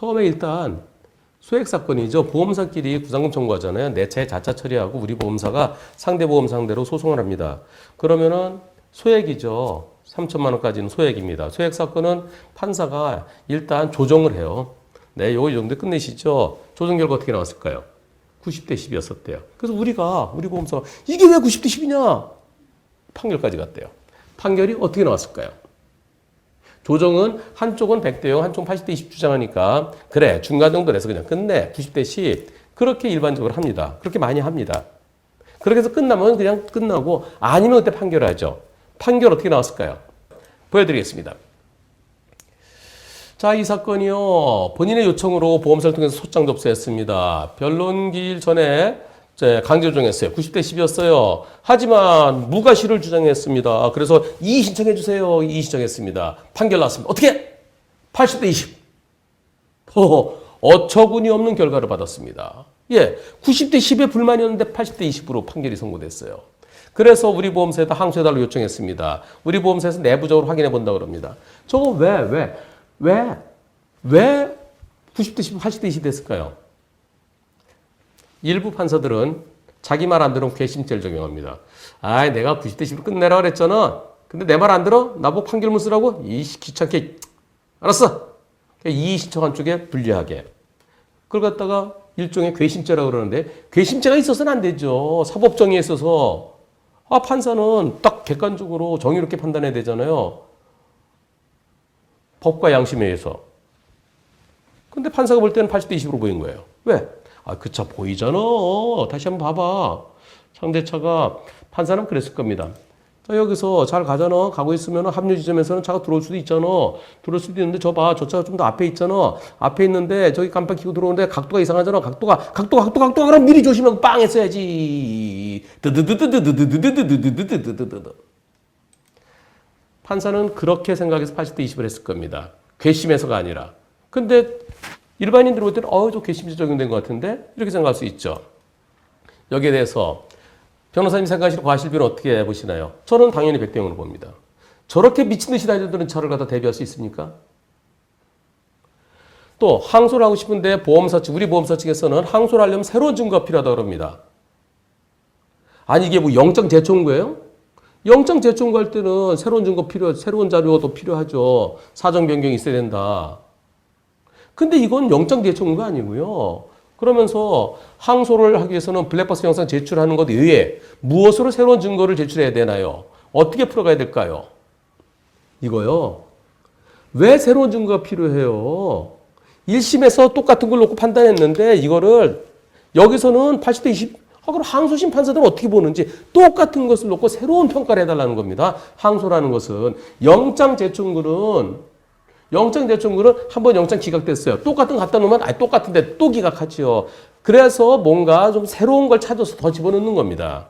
처음에 일단 소액 사건이죠. 보험사끼리 구상금 청구하잖아요. 내 차에 자차 처리하고 우리 보험사가 상대 보험 상대로 소송을 합니다. 그러면은 소액이죠. 3천만 원까지는 소액입니다. 소액 사건은 판사가 일단 조정을 해요. 네, 요거 이 정도 끝내시죠. 조정 결과 어떻게 나왔을까요? 90대 10이었었대요. 그래서 우리 보험사가 이게 왜 90대 10이냐? 판결까지 갔대요. 판결이 어떻게 나왔을까요? 조정은 한쪽은 100대 0, 한쪽은 80대 20 주장하니까 그래 중간 정도 내서 그냥 끝내 90대 10 그렇게 일반적으로 합니다. 그렇게 많이 합니다. 그렇게 해서 끝나면 그냥 끝나고 아니면 그때 판결하죠. 판결 어떻게 나왔을까요? 보여드리겠습니다. 자, 이 사건이요. 본인의 요청으로 보험사를 통해서 소장 접수했습니다. 변론기일 전에 강제 조정했어요. 90대 10이었어요. 하지만 무과실을 주장했습니다. 그래서 이의 신청해 주세요. 이의 신청했습니다. 판결 나왔습니다. 어떻게? 80대 20. 어처구니 없는 결과를 받았습니다. 예, 90대 10에 불만이었는데 80대 20으로 판결이 선고됐어요. 그래서 우리 보험사에다 항소해달라고 요청했습니다. 우리 보험사에서 내부적으로 확인해 본다고 그럽니다. 저거 왜 90대 10, 80대 20 됐을까요? 일부 판사들은 자기 말 안 들으면 괘씸죄를 적용합니다. 아, 내가 90대 10으로 끝내라 그랬잖아. 근데 내 말 안 들어? 나보고 판결문 쓰라고? 귀찮게. 알았어. 이의 신청한 쪽에 불리하게. 그걸 갖다가 일종의 괘씸죄라고 그러는데 괘씸죄가 있어서는 안 되죠. 사법정의에 있어서. 판사는 딱 객관적으로 정의롭게 판단해야 되잖아요. 법과 양심에 의해서. 근데 판사가 볼 때는 80대 20으로 보인 거예요. 왜? 그 차 보이잖아. 다시 한번 봐봐. 상대차가 판사는 그랬을 겁니다. 자, 여기서 잘 가잖아. 가고 있으면 합류 지점에서는 차가 들어올 수도 있잖아. 들어올 수도 있는데 저 봐. 저 차가 좀 더 앞에 있잖아. 앞에 있는데 저기 깜빡 켜고 들어오는데 각도가 이상하잖아. 각도가 그럼 미리 조심하고 빵 했어야지. 판사는 그렇게 생각해서 80대 20을 했을 겁니다. 괘씸해서가 아니라. 근데 일반인들 볼 때는 저 괘씸죄 적용된 것 같은데 이렇게 생각할 수 있죠. 여기에 대해서 변호사님 생각하시는 과실비는 어떻게 보시나요? 저는 당연히 100대 0으로 봅니다. 저렇게 미친 듯이 다니던 차를 갖다 대비할 수 있습니까? 또 항소를 하고 싶은데 보험사 측, 우리 보험사 측에서는 항소를 하려면 새로운 증거가 필요하다고 합니다. 아니 이게 뭐 영장 재청구예요? 영장 재청구할 때는 새로운 증거 새로운 자료도 필요하죠. 사정 변경이 있어야 된다. 근데 이건 영장 재청구가 아니고요. 그러면서 항소를 하기 위해서는 블랙박스 영상 제출하는 것 외에 무엇으로 새로운 증거를 제출해야 되나요? 어떻게 풀어가야 될까요? 이거요. 왜 새로운 증거가 필요해요? 1심에서 똑같은 걸 놓고 판단했는데 이거를 여기서는 80대 20 그럼 항소심 판사들은 어떻게 보는지 똑같은 것을 놓고 새로운 평가를 해달라는 겁니다. 항소라는 것은 영장 재청구는 한번 영장 기각됐어요. 똑같은 거 갖다 놓으면 똑같은데 또 기각하지요. 그래서 뭔가 좀 새로운 걸 찾아서 더 집어넣는 겁니다.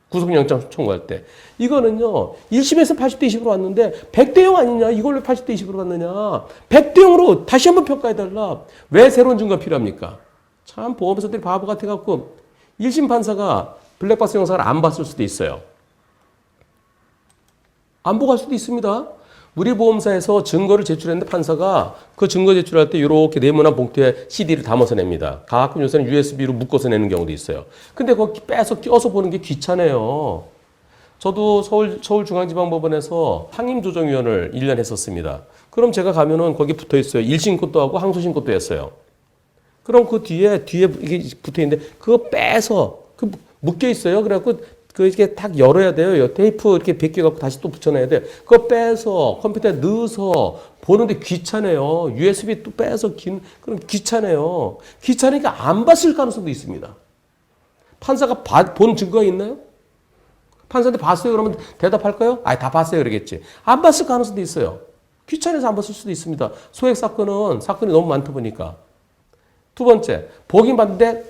구속영장 청구할 때. 이거는요. 1심에서 80대 20으로 왔는데 100대 0 아니냐. 이걸 왜 80대 20으로 갔느냐. 100대 0으로 다시 한번 평가해달라. 왜 새로운 증거가 필요합니까? 참 보험사들이 바보 같아갖고 1심 판사가 블랙박스 영상을 안 봤을 수도 있어요. 안 보고 갈 수도 있습니다. 우리 보험사에서 증거를 제출했는데 판사가 그 증거 제출할 때 이렇게 네모난 봉투에 CD를 담아서 냅니다. 가끔 요새는 USB로 묶어서 내는 경우도 있어요. 근데 그거 빼서 껴서 보는 게 귀찮아요. 저도 서울중앙지방법원에서 상임조정위원을 1년 했었습니다. 그럼 제가 가면은 거기 붙어 있어요. 1심 것도 하고 항소심 것도 했어요. 그럼 그 뒤에 이게 붙어 있는데 그거 빼서 묶여 있어요. 그래갖고 이렇게 딱 열어야 돼요. 테이프 이렇게 벗겨갖고 다시 또 붙여놔야 돼요. 그거 빼서 컴퓨터에 넣어서 보는데 귀찮아요. USB 또 빼서 그럼 귀찮아요. 귀찮으니까 안 봤을 가능성도 있습니다. 판사가 본 증거가 있나요? 판사한테 봤어요? 그러면 대답할까요? 다 봤어요. 그러겠지. 안 봤을 가능성도 있어요. 귀찮아서 안 봤을 수도 있습니다. 소액 사건이 너무 많다 보니까. 두 번째, 보긴 봤는데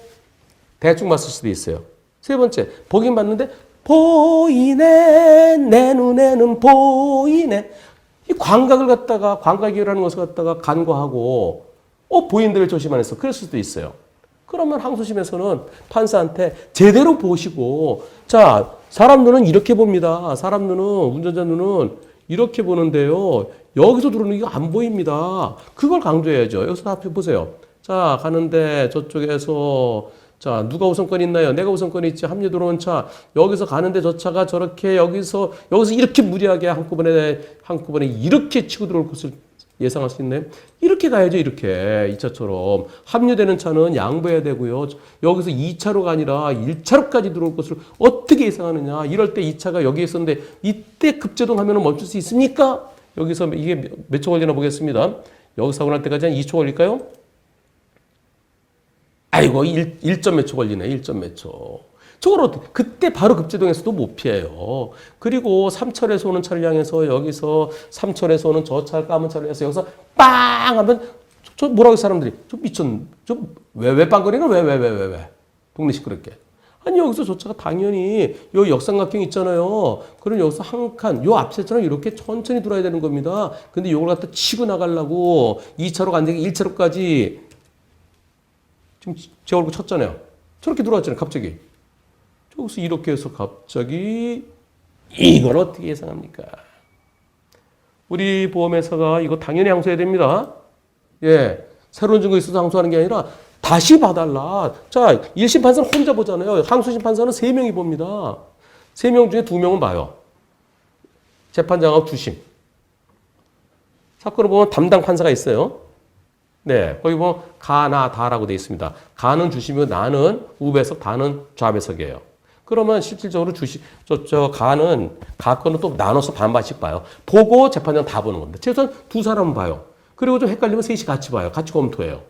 대충 봤을 수도 있어요. 세 번째, 보긴 봤는데 보이네, 내 눈에는 보이네. 이 광각이라는 것을 갖다가 간과하고 보인 데를 조심 안 했어. 그럴 수도 있어요. 그러면 항소심에서는 판사한테 제대로 보시고 자, 사람 눈은 이렇게 봅니다. 사람 눈은 운전자 눈은 이렇게 보는데요. 여기서 들어오는 게 안 보입니다. 그걸 강조해야죠. 여기서 앞에 보세요. 자, 가는데 저쪽에서 자, 누가 우선권이 있나요? 내가 우선권이 있지. 합류 들어온 차. 여기서 가는데 저 차가 저렇게 여기서 이렇게 무리하게 한꺼번에 이렇게 치고 들어올 것을 예상할 수 있나요? 이렇게 가야죠. 이렇게. 이 차처럼. 합류되는 차는 양보해야 되고요. 여기서 2차로가 아니라 1차로까지 들어올 것을 어떻게 예상하느냐. 이럴 때 이 차가 여기에 있었는데 이때 급제동하면 멈출 수 있습니까? 여기서 이게 몇 초 걸리나 보겠습니다. 여기서 사고 날 때까지 한 2초 걸릴까요? 아이고, 1점 몇 초 걸리네. 1점 몇 초. 저걸 그때 바로 급제동해서도 못 피해요. 그리고 3철에서 오는 차를 향해서 여기서 3철에서 오는 저 차를 까만 차를 향해서 여기서 빵 하면 저 뭐라고 사람들이 왜 빵거리나? 왜? 동네 시끄럽게. 아니, 여기서 저 차가 당연히 요 역삼각형 있잖아요. 그럼 여기서 한 칸, 요 앞차처럼 이렇게 천천히 돌아야 되는 겁니다. 근데 요걸 갖다 치고 나가려고 2차로가 안 되게 1차로까지 지금 제 얼굴 쳤잖아요. 저렇게 들어왔잖아요, 갑자기. 저기서 이렇게 해서 갑자기 이걸 어떻게 예상합니까? 우리 보험회사가 이거 당연히 항소해야 됩니다. 예, 새로운 증거 있어서 항소하는 게 아니라 다시 봐달라. 자, 1심 판사는 혼자 보잖아요. 항소심 판사는 3명이 봅니다. 3명 중에 2명은 봐요. 재판장하고 2심. 사건을 보면 담당 판사가 있어요. 네, 거기 보면 가, 나, 다라고 되어 있습니다. 가는 주심이고 나는 우배석, 다는 좌배석이에요. 그러면 실질적으로 가는 가건은 또 나눠서 반반씩 봐요. 보고 재판장 다 보는 겁니다. 최소한 2사람은 봐요. 그리고 좀 헷갈리면 3이 같이 봐요. 같이 검토해요.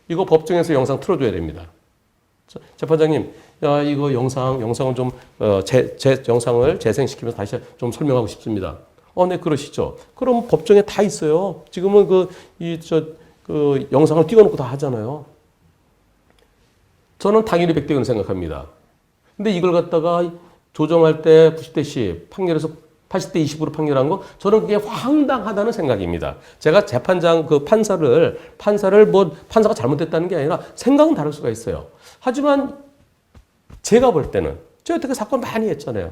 이거 법정에서 영상 틀어줘야 됩니다. 재판장님, 야, 이거 영상을 좀, 영상을 재생시키면서 다시 좀 설명하고 싶습니다. 네, 그러시죠. 그럼 법정에 다 있어요. 지금은 영상을 띄워놓고 다 하잖아요. 저는 당연히 100대 1을 생각합니다. 근데 이걸 갖다가 조정할 때 90대 10, 판결에서 80대 20으로 판결한 거, 저는 그게 황당하다는 생각입니다. 제가 재판장, 판사가 잘못됐다는 게 아니라 생각은 다를 수가 있어요. 하지만 제가 볼 때는, 제가 여태까지 사건 많이 했잖아요.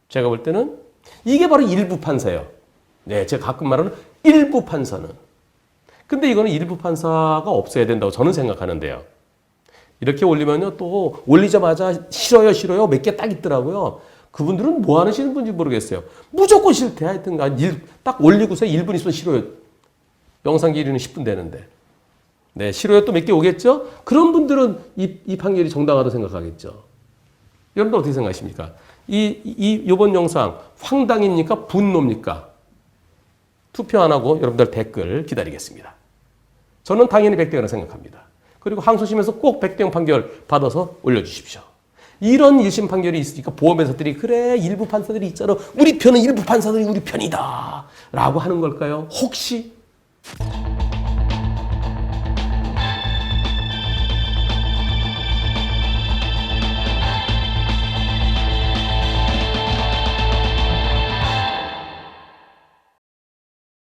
제가 볼 때는 이게 바로 일부 판사예요. 네, 제가 가끔 말하는 일부 판사는. 근데 이거는 일부 판사가 없어야 된다고 저는 생각하는데요. 이렇게 올리면요, 또 올리자마자 싫어요 몇 개 딱 있더라고요. 그분들은 뭐 하시는 분인지 모르겠어요. 무조건 싫대. 하여튼간 딱 올리고서 1분 있으면 싫어요. 영상 길이는 10분 되는데. 네, 싫어요 또 몇 개 오겠죠? 그런 분들은 이 판결이 정당하다고 생각하겠죠. 여러분들 어떻게 생각하십니까? 이번 영상 황당입니까? 분노입니까? 투표 안 하고 여러분들 댓글 기다리겠습니다. 저는 당연히 100대 0이라고 생각합니다. 그리고 항소심에서 꼭 100대 0 판결 받아서 올려주십시오. 이런 1심 판결이 있으니까 보험회사들이 그래 일부 판사들이 있잖아. 우리 편은 일부 판사들이 우리 편이다 라고 하는 걸까요? 혹시?